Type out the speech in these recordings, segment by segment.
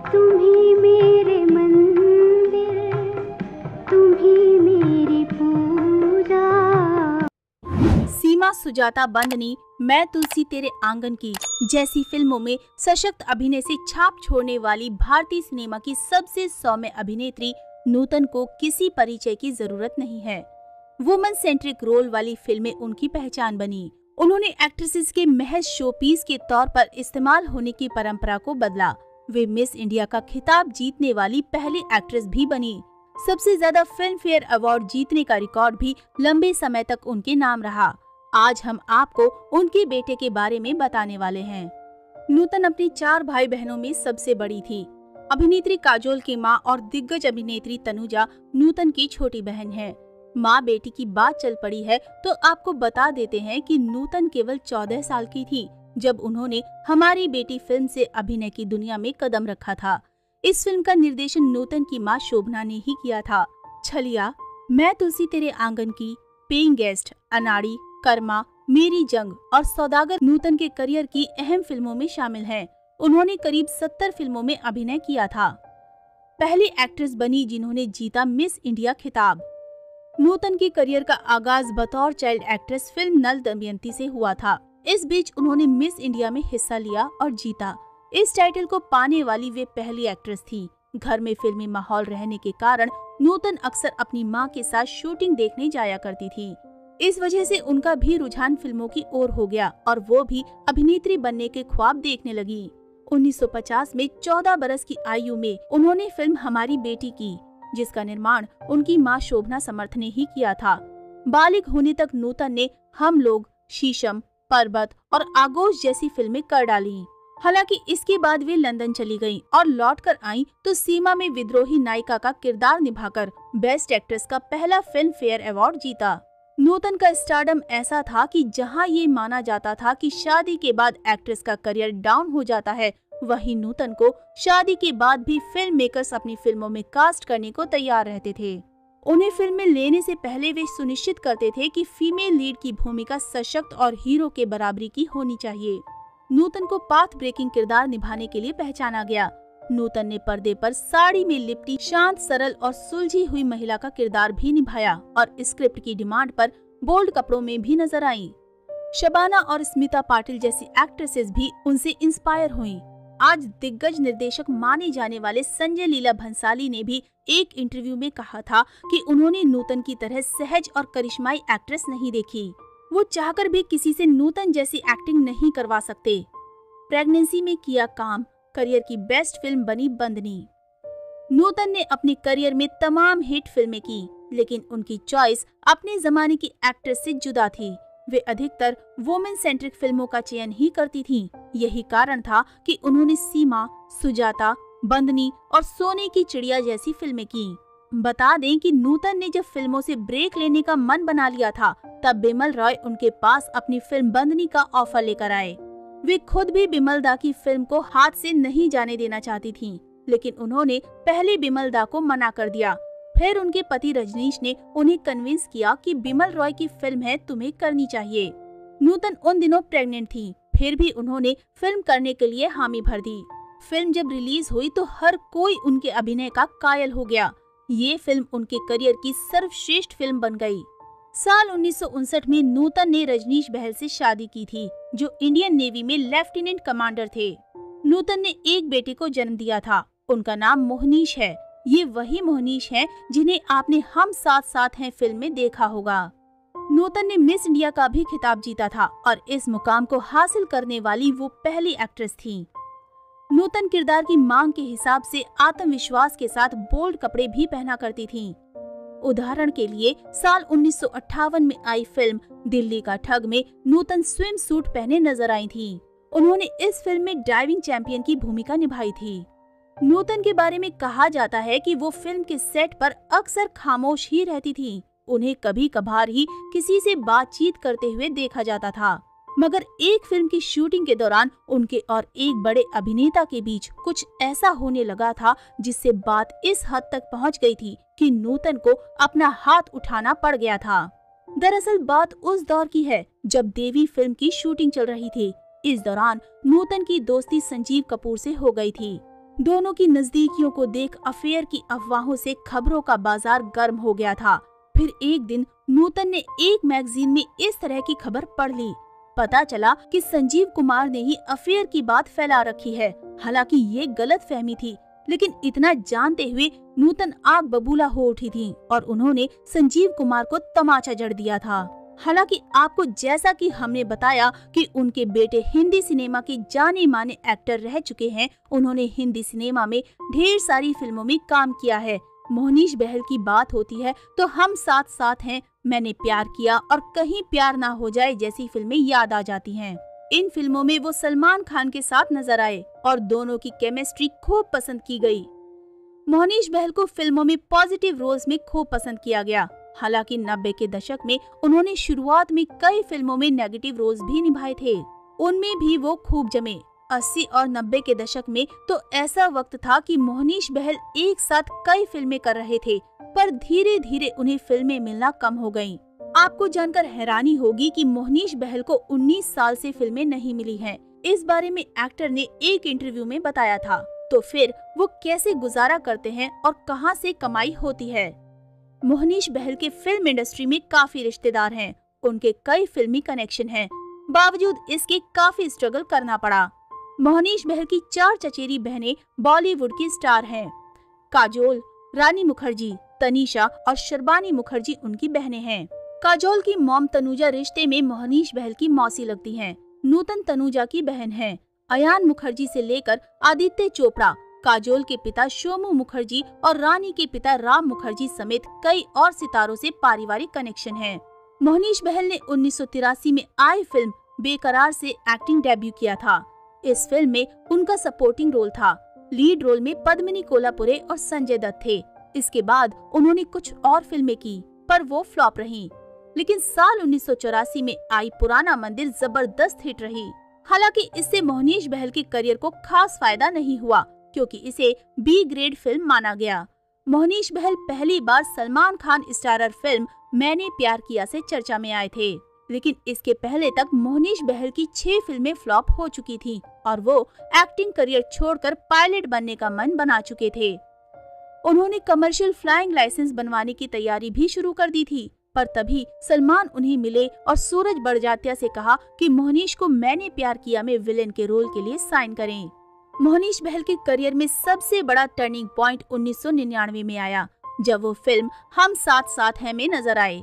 तुम ही मेरे मंदिर, तुम ही मेरी पूजा। सीमा सुजाता बंदनी मैं तुलसी तेरे आंगन की जैसी फिल्मों में सशक्त अभिनय से छाप छोड़ने वाली भारतीय सिनेमा की सबसे सौम्य अभिनेत्री नूतन को किसी परिचय की जरूरत नहीं है। वुमन सेंट्रिक रोल वाली फिल्में उनकी पहचान बनी। उन्होंने एक्ट्रेसेस के महज शोपीस के तौर पर इस्तेमाल होने की परंपरा को बदला। वे मिस इंडिया का खिताब जीतने वाली पहली एक्ट्रेस भी बनी। सबसे ज्यादा फिल्म फेयर अवार्ड जीतने का रिकॉर्ड भी लंबे समय तक उनके नाम रहा। आज हम आपको उनके बेटे के बारे में बताने वाले हैं। नूतन अपने 4 भाई बहनों में सबसे बड़ी थी। अभिनेत्री काजोल की मां और दिग्गज अभिनेत्री तनुजा नूतन की छोटी बहन है। माँ बेटी की बात चल पड़ी है तो आपको बता देते हैं कि नूतन केवल 14 साल की थी जब उन्होंने हमारी बेटी फिल्म से अभिनय की दुनिया में कदम रखा था। इस फिल्म का निर्देशन नूतन की माँ शोभना ने ही किया था। छलिया, मैं तुलसी तेरे आंगन की, पेइंग गेस्ट, अनाड़ी, कर्मा, मेरी जंग और सौदागर नूतन के करियर की अहम फिल्मों में शामिल हैं। उन्होंने करीब 70 फिल्मों में अभिनय किया था। पहली एक्ट्रेस बनी जिन्होंने जीता मिस इंडिया खिताब। नूतन के करियर का आगाज बतौर चाइल्ड एक्ट्रेस फिल्म नल दमयंती से हुआ था। इस बीच उन्होंने मिस इंडिया में हिस्सा लिया और जीता। इस टाइटल को पाने वाली वे पहली एक्ट्रेस थी। घर में फिल्मी माहौल रहने के कारण नूतन अक्सर अपनी मां के साथ शूटिंग देखने जाया करती थी। इस वजह से उनका भी रुझान फिल्मों की ओर हो गया और वो भी अभिनेत्री बनने के ख्वाब देखने लगी। 1950 में 14 बरस की आयु में उन्होंने फिल्म हमारी बेटी की, जिसका निर्माण उनकी मां शोभना समर्थ ने ही किया था। बालिग होने तक नूतन ने हम लोग, शीशम, पर्वत और आगोश जैसी फिल्में कर डाली। हालांकि इसके बाद वे लंदन चली गईं और लौटकर आईं तो सीमा में विद्रोही नायिका का किरदार निभाकर बेस्ट एक्ट्रेस का पहला फिल्म फेयर अवार्ड जीता। नूतन का स्टारडम ऐसा था कि जहां ये माना जाता था कि शादी के बाद एक्ट्रेस का करियर डाउन हो जाता है, वहीं नूतन को शादी के बाद भी फिल्म मेकर्स अपनी फिल्मों में कास्ट करने को तैयार रहते थे। उन्हें फिल्म में लेने से पहले वे सुनिश्चित करते थे कि फीमेल लीड की भूमिका सशक्त और हीरो के बराबरी की होनी चाहिए। नूतन को पाथ ब्रेकिंग किरदार निभाने के लिए पहचाना गया। नूतन ने पर्दे पर साड़ी में लिपटी शांत, सरल और सुलझी हुई महिला का किरदार भी निभाया और स्क्रिप्ट की डिमांड पर बोल्ड कपड़ों में भी नजर आईं। शबाना और स्मिता पाटिल जैसी एक्ट्रेसेस भी उनसे इंस्पायर हुईं। आज दिग्गज निर्देशक माने जाने वाले संजय लीला भंसाली ने भी एक इंटरव्यू में कहा था कि उन्होंने नूतन की तरह सहज और करिश्माई एक्ट्रेस नहीं देखी। वो चाहकर भी किसी से नूतन जैसी एक्टिंग नहीं करवा सकते। प्रेगनेंसी में किया काम, करियर की बेस्ट फिल्म बनी बंदनी। नूतन ने अपने करियर में तमाम हिट फिल्में की, लेकिन उनकी चॉइस अपने जमाने की एक्ट्रेस से जुदा थी। वे अधिकतर वुमेन सेंट्रिक फिल्मों का चयन ही करती थीं। यही कारण था कि उन्होंने सीमा, सुजाता, बंदनी और सोने की चिड़िया जैसी फिल्में की। बता दें कि नूतन ने जब फिल्मों से ब्रेक लेने का मन बना लिया था, तब बिमल रॉय उनके पास अपनी फिल्म बंदनी का ऑफर लेकर आए। वे खुद भी बिमल दा की फिल्म को हाथ से नहीं जाने देना चाहती थीं, लेकिन उन्होंने पहले बिमल दा को मना कर दिया। फिर उनके पति रजनीश ने उन्हें कन्विंस किया कि बिमल रॉय की फिल्म है, तुम्हें करनी चाहिए। नूतन उन दिनों प्रेग्नेंट थी, फिर भी उन्होंने फिल्म करने के लिए हामी भर दी। फिल्म जब रिलीज हुई तो हर कोई उनके अभिनय का कायल हो गया। ये फिल्म उनके करियर की सर्वश्रेष्ठ फिल्म बन गई। साल 1959 में नूतन ने रजनीश बहल से शादी की थी, जो इंडियन नेवी में लेफ्टिनेंट कमांडर थे। नूतन ने एक बेटे को जन्म दिया था। उनका नाम मोहनीश है। ये वही मोहनीश हैं जिन्हें आपने हम साथ साथ हैं फिल्म में देखा होगा। नूतन ने मिस इंडिया का भी खिताब जीता था और इस मुकाम को हासिल करने वाली वो पहली एक्ट्रेस थी। नूतन किरदार की मांग के हिसाब से आत्मविश्वास के साथ बोल्ड कपड़े भी पहना करती थीं। उदाहरण के लिए साल 1958 में आई फिल्म दिल्ली का ठग में नूतन स्विम सूट पहने नजर आई थी। उन्होंने इस फिल्म में डाइविंग चैंपियन की भूमिका निभाई थी। नूतन के बारे में कहा जाता है कि वो फिल्म के सेट पर अक्सर खामोश ही रहती थीं। उन्हें कभी कभार ही किसी से बातचीत करते हुए देखा जाता था, मगर एक फिल्म की शूटिंग के दौरान उनके और एक बड़े अभिनेता के बीच कुछ ऐसा होने लगा था जिससे बात इस हद तक पहुंच गई थी कि नूतन को अपना हाथ उठाना पड़ गया था। दरअसल बात उस दौर की है जब देवी फिल्म की शूटिंग चल रही थी। इस दौरान नूतन की दोस्ती संजीव कपूर से हो गई थी। दोनों की नजदीकियों को देख अफेयर की अफवाहों से खबरों का बाजार गर्म हो गया था। फिर एक दिन नूतन ने एक मैगजीन में इस तरह की खबर पढ़ ली। पता चला कि संजीव कुमार ने ही अफेयर की बात फैला रखी है। हालांकि ये गलतफहमी थी, लेकिन इतना जानते हुए नूतन आग बबूला हो उठी थी और उन्होंने संजीव कुमार को तमाचा जड़ दिया था। हालांकि आपको जैसा कि हमने बताया कि उनके बेटे हिंदी सिनेमा के जाने माने एक्टर रह चुके हैं, उन्होंने हिंदी सिनेमा में ढेर सारी फिल्मों में काम किया है। मोहनीश बहल की बात होती है तो हम साथ साथ हैं, मैंने प्यार किया और कहीं प्यार ना हो जाए जैसी फिल्में याद आ जाती हैं। इन फिल्मों में वो सलमान खान के साथ नजर आए और दोनों की केमिस्ट्री खूब पसंद की गई। मोहनीश बहल को फिल्मों में पॉजिटिव रोल्स में खूब पसंद किया गया। हालांकि 90 के दशक में उन्होंने शुरुआत में कई फिल्मों में नेगेटिव रोल्स भी निभाए थे, उनमें भी वो खूब जमे। 80 और 90 के दशक में तो ऐसा वक्त था कि मोहनीश बहल एक साथ कई फिल्में कर रहे थे, पर धीरे धीरे उन्हें फिल्में मिलना कम हो गयीं। आपको जानकर हैरानी होगी कि मोहनीश बहल को 19 साल से फिल्में नहीं मिली हैं। इस बारे में एक्टर ने एक इंटरव्यू में बताया था। तो फिर वो कैसे गुजारा करते हैं और कहां से कमाई होती है? मोहनीश बहल के फिल्म इंडस्ट्री में काफी रिश्तेदार हैं, उनके कई फिल्मी कनेक्शन हैं। बावजूद इसके काफी स्ट्रगल करना पड़ा। मोहनीश बहल की 4 चचेरी बहनें बॉलीवुड की स्टार हैं। काजोल, रानी मुखर्जी, तनीषा और शर्बानी मुखर्जी उनकी बहनें हैं। काजोल की मॉम तनुजा रिश्ते में मोहनीश बहल की मौसी लगती हैं। नूतन तनुजा की बहन है। अयान मुखर्जी से लेकर आदित्य चोपड़ा, काजोल के पिता शोमू मुखर्जी और रानी के पिता राम मुखर्जी समेत कई और सितारों से पारिवारिक कनेक्शन है। मोहनीश बहल ने 1983 में आई फिल्म बेकरार से एक्टिंग डेब्यू किया था। इस फिल्म में उनका सपोर्टिंग रोल था। लीड रोल में पद्मिनी कोल्हापुरे और संजय दत्त थे। इसके बाद उन्होंने कुछ और फिल्में की, पर वो फ्लॉप रहीं। लेकिन साल 1984 में आई पुराना मंदिर जबरदस्त हिट रही। हालांकि इससे मोहनीश बहल के करियर को खास फायदा नहीं हुआ, क्योंकि इसे बी ग्रेड फिल्म माना गया। मोहनीश बहल पहली बार सलमान खान स्टारर फिल्म मैंने प्यार किया से चर्चा में आए थे, लेकिन इसके पहले तक मोहनीश बहल की 6 फिल्में फ्लॉप हो चुकी थीं और वो एक्टिंग करियर छोड़कर पायलट बनने का मन बना चुके थे। उन्होंने कमर्शियल फ्लाइंग लाइसेंस बनवाने की तैयारी भी शुरू कर दी थी, पर तभी सलमान उन्हें मिले और सूरज बड़जात्या से कहा कि मोहनीश को मैंने प्यार किया में विलेन के रोल के लिए साइन करें। मोहनीश बहल के करियर में सबसे बड़ा टर्निंग पॉइंट 1999 में आया, जब वो फिल्म हम साथ साथ हैं में नजर आए।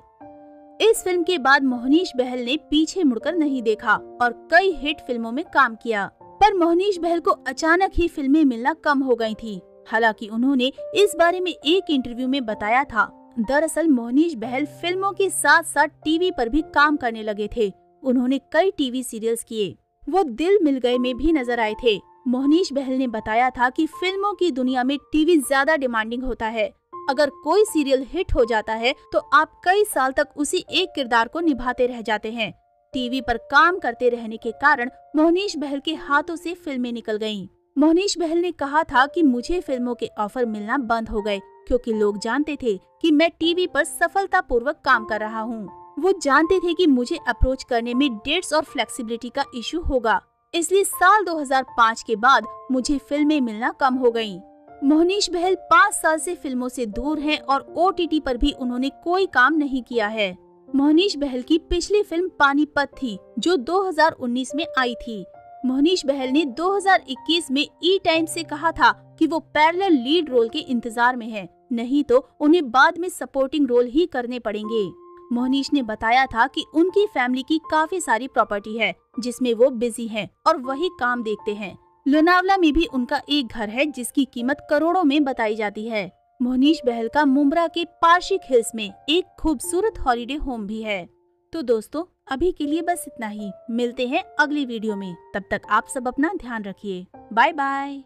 इस फिल्म के बाद मोहनीश बहल ने पीछे मुड़कर नहीं देखा और कई हिट फिल्मों में काम किया, पर मोहनीश बहल को अचानक ही फिल्में मिलना कम हो गई थी। हालांकि उन्होंने इस बारे में एक इंटरव्यू में बताया था, दरअसल मोहनीश बहल फिल्मों के साथ साथ टीवी पर भी काम करने लगे थे। उन्होंने कई टीवी सीरियल्स किए। वो दिल मिल गए में भी नजर आए थे। मोहनीश बहल ने बताया था कि फिल्मों की दुनिया में टीवी ज्यादा डिमांडिंग होता है। अगर कोई सीरियल हिट हो जाता है तो आप कई साल तक उसी एक किरदार को निभाते रह जाते हैं। टीवी पर काम करते रहने के कारण मोहनीश बहल के हाथों से फिल्में निकल गयीं। मोहनीश बहल ने कहा था कि मुझे फिल्मों के ऑफर मिलना बंद हो गए, क्योंकि लोग जानते थे कि मैं टीवी पर सफलतापूर्वक काम कर रहा हूँ। वो जानते थे कि मुझे अप्रोच करने में डेट्स और फ्लेक्सिबिलिटी का इशू होगा, इसलिए साल 2005 के बाद मुझे फिल्में मिलना कम हो गयीं। मोहनीश बहल 5 साल से फिल्मों से दूर हैं और OTT पर भी उन्होंने कोई काम नहीं किया है। मोहनीश बहल की पिछली फिल्म पानीपत थी, जो 2019 में आई थी। मोहनीश बहल ने 2021 में E-टाइम्स से कहा था कि वो पैरेलल लीड रोल के इंतजार में हैं, नहीं तो उन्हें बाद में सपोर्टिंग रोल ही करने पड़ेंगे। मोहनीश ने बताया था कि उनकी फैमिली की काफी सारी प्रॉपर्टी है, जिसमें वो बिजी हैं और वही काम देखते हैं। लोनावला में भी उनका एक घर है, जिसकी कीमत करोड़ों में बताई जाती है। मोहनीश बहल का मुंब्रा के पार्शिक हिल्स में एक खूबसूरत हॉलिडे होम भी है। तो दोस्तों, अभी के लिए बस इतना ही। मिलते हैं अगली वीडियो में। तब तक आप सब अपना ध्यान रखिए। Bye bye.